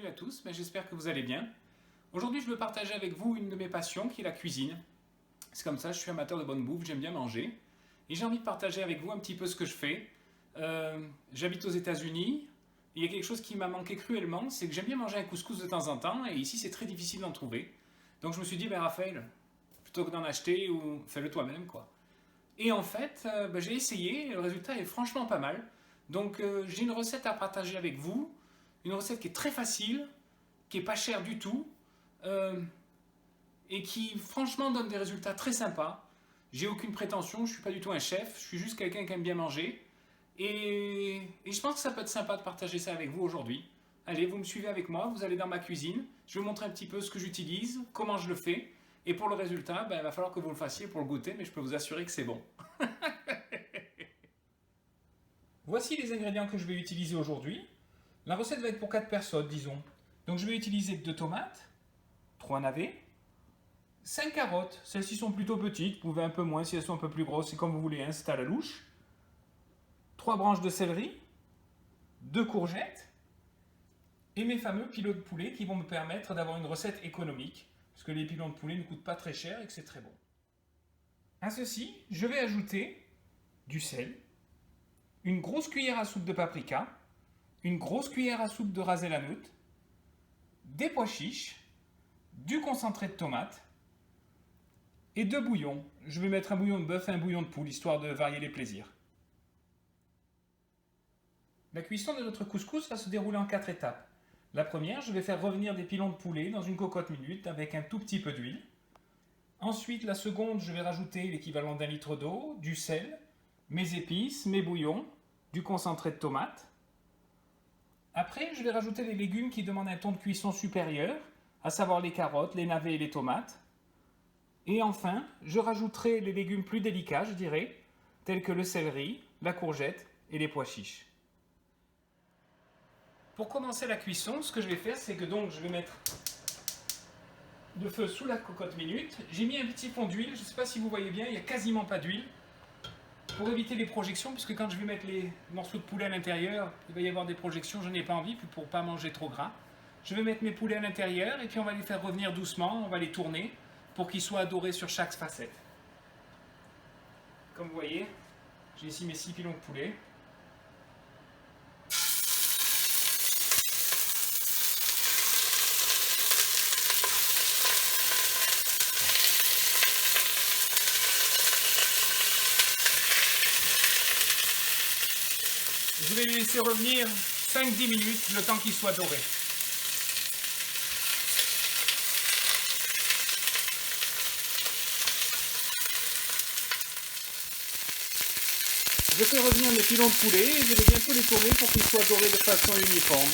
Salut à tous, j'espère que vous allez bien. Aujourd'hui, je veux partager avec vous une de mes passions qui est la cuisine. C'est comme ça, je suis amateur de bonne bouffe, j'aime bien manger. Et j'ai envie de partager avec vous un petit peu ce que je fais. J'habite aux États-Unis. Il y a quelque chose qui m'a manqué cruellement, c'est que j'aime bien manger un couscous de temps en temps. Et ici, c'est très difficile d'en trouver. Donc je me suis dit, Raphaël, plutôt que d'en acheter, ou fais-le toi-même, quoi. Et en fait, j'ai essayé, et le résultat est franchement pas mal. Donc j'ai une recette à partager avec vous. Une recette qui est très facile, qui est pas chère du tout, et qui franchement donne des résultats très sympas. J'ai aucune prétention, je suis pas du tout un chef, je suis juste quelqu'un qui aime bien manger. Et je pense que ça peut être sympa de partager ça avec vous aujourd'hui. Allez, vous me suivez avec moi, vous allez dans ma cuisine, je vais vous montrer un petit peu ce que j'utilise, comment je le fais. Et pour le résultat, il va falloir que vous le fassiez pour le goûter, mais je peux vous assurer que c'est bon. Voici les ingrédients que je vais utiliser aujourd'hui. La recette va être pour 4 personnes, disons. Donc je vais utiliser 2 tomates, 3 navets, 5 carottes. Celles-ci sont plutôt petites, vous pouvez un peu moins si elles sont un peu plus grosses, c'est comme vous voulez, hein, c'est à la louche. 3 branches de céleri, 2 courgettes, et mes fameux pilons de poulet qui vont me permettre d'avoir une recette économique, parce que les pilons de poulet ne coûtent pas très cher et que c'est très bon. À ceci, je vais ajouter du sel, une grosse cuillère à soupe de paprika, une grosse cuillère à soupe de ras el hanout, des pois chiches, du concentré de tomate et 2 bouillons. Je vais mettre un bouillon de bœuf et un bouillon de poule, histoire de varier les plaisirs. La cuisson de notre couscous va se dérouler en 4 étapes. La première, je vais faire revenir des pilons de poulet dans une cocotte minute avec un tout petit peu d'huile. Ensuite, la seconde, je vais rajouter l'équivalent d'1 litre d'eau, du sel, mes épices, mes bouillons, du concentré de tomate. Après, je vais rajouter les légumes qui demandent un temps de cuisson supérieur, à savoir les carottes, les navets et les tomates. Et enfin, je rajouterai les légumes plus délicats, je dirais, tels que le céleri, la courgette et les pois chiches. Pour commencer la cuisson, ce que je vais faire, c'est que donc je vais mettre le feu sous la cocotte minute. J'ai mis un petit fond d'huile, je ne sais pas si vous voyez bien, il n'y a quasiment pas d'huile. Pour éviter les projections, puisque quand je vais mettre les morceaux de poulet à l'intérieur, il va y avoir des projections, je n'ai pas envie, pour ne pas manger trop gras. Je vais mettre mes poulets à l'intérieur et puis on va les faire revenir doucement, on va les tourner pour qu'ils soient dorés sur chaque facette. Comme vous voyez, j'ai ici mes 6 pilons de poulet. Je vais les laisser revenir 5-10 minutes, le temps qu'ils soient dorés. Je fais revenir mes pilons de poulet et je vais bientôt les tourner pour qu'ils soient dorés de façon uniforme.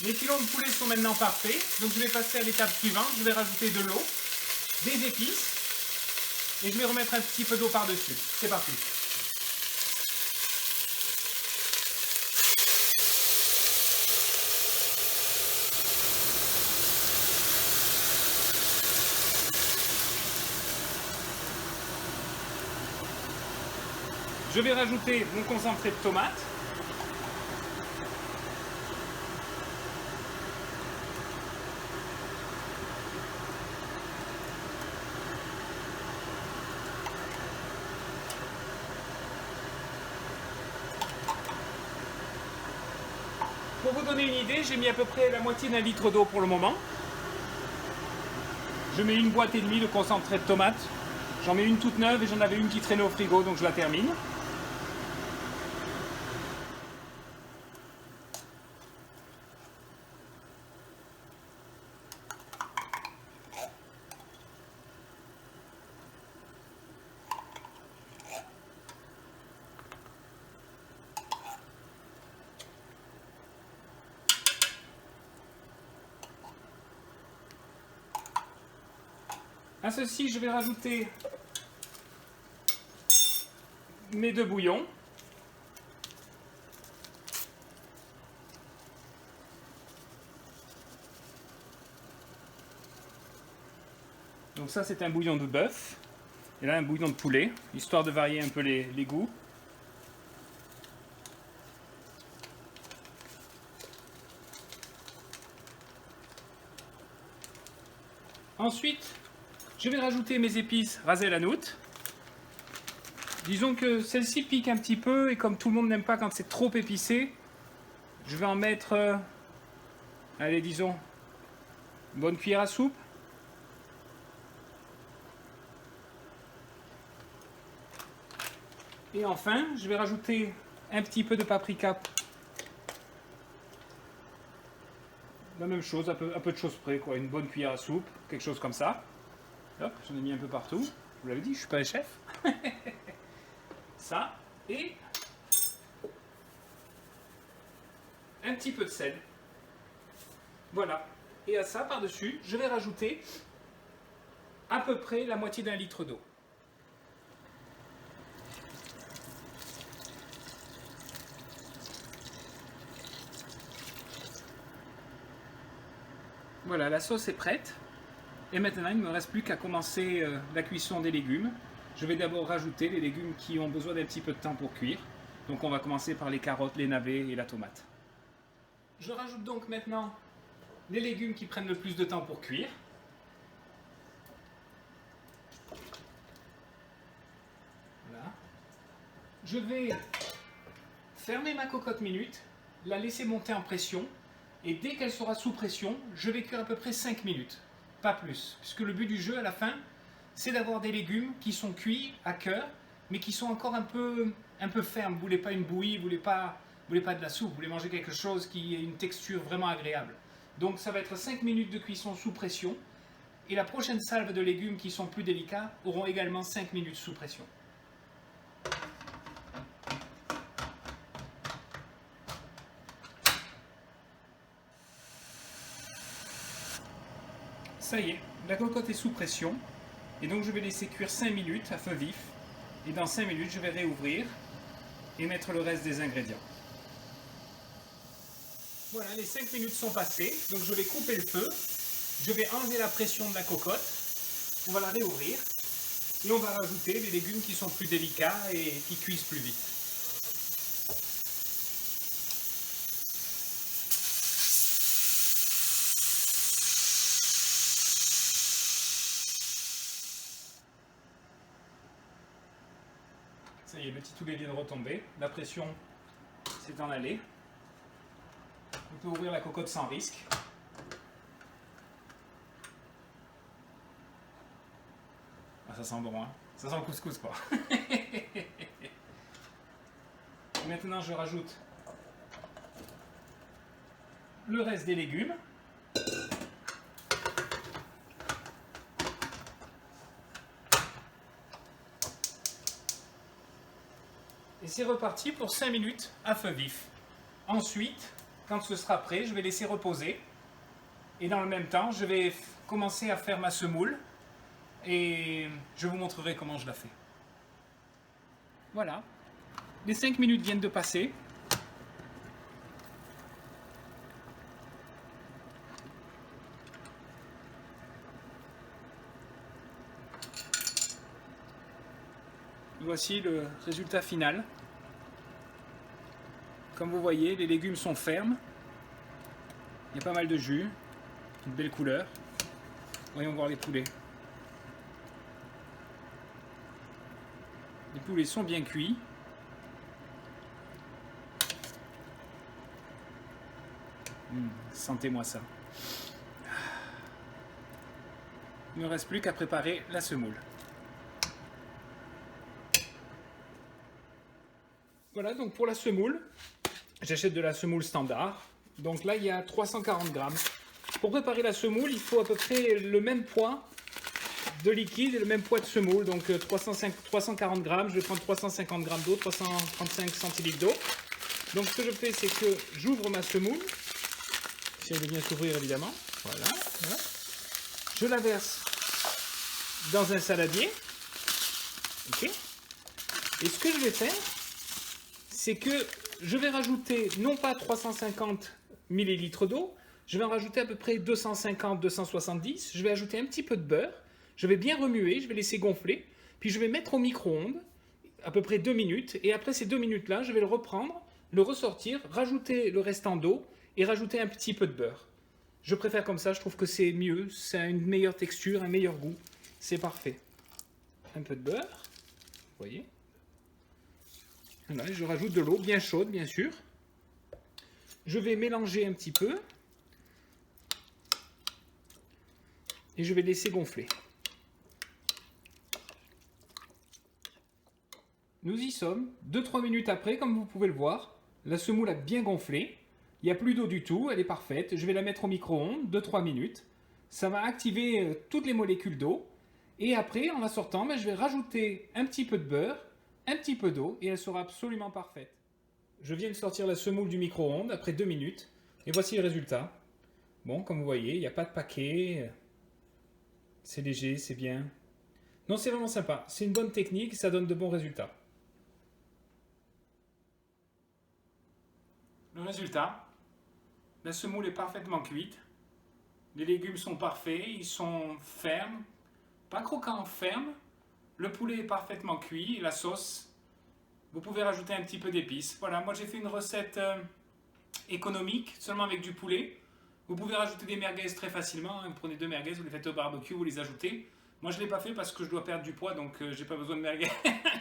Mes pilons de poulet sont maintenant parfaits, donc je vais passer à l'étape suivante. Je vais rajouter de l'eau, des épices et je vais remettre un petit peu d'eau par-dessus. C'est parti. Je vais rajouter mon concentré de tomate. Pour vous donner une idée, j'ai mis à peu près la moitié d'1 litre d'eau pour le moment. Je mets une boîte et demie de concentré de tomate. J'en mets une toute neuve et j'en avais une qui traînait au frigo, donc je la termine. À ceci, je vais rajouter mes 2 bouillons. Donc ça, c'est un bouillon de bœuf. Et là, un bouillon de poulet, histoire de varier un peu les goûts. Ensuite, je vais rajouter mes épices rasées à la noute. Disons que celle-ci pique un petit peu et comme tout le monde n'aime pas quand c'est trop épicé, je vais en mettre, allez disons, une bonne cuillère à soupe. Et enfin, je vais rajouter un petit peu de paprika. La même chose, un peu de choses près, quoi. Une bonne cuillère à soupe, quelque chose comme ça. Hop, j'en ai mis un peu partout. Je vous l'avais dit, je ne suis pas un chef. Ça, et un petit peu de sel. Voilà. Et à ça, par-dessus, je vais rajouter à peu près la moitié d'un litre d'eau. Voilà, la sauce est prête. Et maintenant, il ne me reste plus qu'à commencer la cuisson des légumes. Je vais d'abord rajouter les légumes qui ont besoin d'un petit peu de temps pour cuire. Donc on va commencer par les carottes, les navets et la tomate. Je rajoute donc maintenant les légumes qui prennent le plus de temps pour cuire. Voilà. Je vais fermer ma cocotte minute, la laisser monter en pression. Et dès qu'elle sera sous pression, je vais cuire à peu près 5 minutes. Pas plus. Puisque le but du jeu à la fin, c'est d'avoir des légumes qui sont cuits à cœur, mais qui sont encore un peu fermes. Vous ne voulez pas une bouillie, vous ne voulez pas de la soupe, vous voulez manger quelque chose qui ait une texture vraiment agréable. Donc ça va être 5 minutes de cuisson sous pression. Et la prochaine salve de légumes qui sont plus délicats auront également 5 minutes sous pression. Ça y est, la cocotte est sous pression. Et donc je vais laisser cuire 5 minutes à feu vif. Et dans 5 minutes, je vais réouvrir et mettre le reste des ingrédients. Voilà, les 5 minutes sont passées. Donc je vais couper le feu. Je vais enlever la pression de la cocotte. On va la réouvrir. Et on va rajouter les légumes qui sont plus délicats et qui cuisent plus vite. Ça y est, le titoulet vient de retomber. La pression s'est en allée. On peut ouvrir la cocotte sans risque. Ah, ça sent bon, hein. Ça sent le couscous, quoi. Maintenant, je rajoute le reste des légumes. Et c'est reparti pour 5 minutes à feu vif. Ensuite, quand ce sera prêt, je vais laisser reposer. Et dans le même temps, je vais commencer à faire ma semoule. Et je vous montrerai comment je la fais. Voilà. Les 5 minutes viennent de passer. Voici le résultat final. Comme vous voyez, les légumes sont fermes. Il y a pas mal de jus. Une belle couleur. Voyons voir les poulets. Les poulets sont bien cuits. Sentez-moi ça. Il ne me reste plus qu'à préparer la semoule. Voilà, donc pour la semoule, j'achète de la semoule standard. Donc là, il y a 340 grammes. Pour préparer la semoule, il faut à peu près le même poids de liquide et le même poids de semoule. Donc 340 grammes, je vais prendre 350 grammes d'eau, 335 centilitres d'eau. Donc ce que je fais, c'est que j'ouvre ma semoule. Si elle veut bien s'ouvrir, évidemment. Voilà. Je la verse dans un saladier. Ok. Et ce que je vais faire, c'est que je vais rajouter non pas 350 ml d'eau, je vais en rajouter à peu près 250-270. Je vais ajouter un petit peu de beurre. Je vais bien remuer, je vais laisser gonfler. Puis je vais mettre au micro-ondes à peu près 2 minutes. Et après ces 2 minutes-là, je vais le reprendre, le ressortir, rajouter le restant d'eau et rajouter un petit peu de beurre. Je préfère comme ça, je trouve que c'est mieux, ça a une meilleure texture, un meilleur goût. C'est parfait. Un peu de beurre, vous voyez. Voilà, je rajoute de l'eau bien chaude, bien sûr. Je vais mélanger un petit peu. Et je vais laisser gonfler. Nous y sommes, 2-3 minutes après, comme vous pouvez le voir. La semoule a bien gonflé. Il n'y a plus d'eau du tout, elle est parfaite. Je vais la mettre au micro-ondes, 2-3 minutes. Ça va activer toutes les molécules d'eau. Et après, en la sortant, je vais rajouter un petit peu de beurre, un petit peu d'eau, et elle sera absolument parfaite. Je viens de sortir la semoule du micro-ondes après 2 minutes. Et voici le résultat. Bon, comme vous voyez, il n'y a pas de paquet. C'est léger, c'est bien. Non, c'est vraiment sympa. C'est une bonne technique, ça donne de bons résultats. Le résultat, la semoule est parfaitement cuite. Les légumes sont parfaits, ils sont fermes, pas croquants, fermes. Le poulet est parfaitement cuit, la sauce, vous pouvez rajouter un petit peu d'épices. Voilà, moi j'ai fait une recette économique, seulement avec du poulet. Vous pouvez rajouter des merguez très facilement. Vous prenez 2 merguez, vous les faites au barbecue, vous les ajoutez. Moi je ne l'ai pas fait parce que je dois perdre du poids, donc j'ai pas besoin de merguez.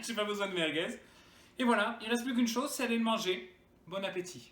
J'ai pas besoin de merguez. Et voilà, il ne reste plus qu'une chose, c'est aller le manger. Bon appétit.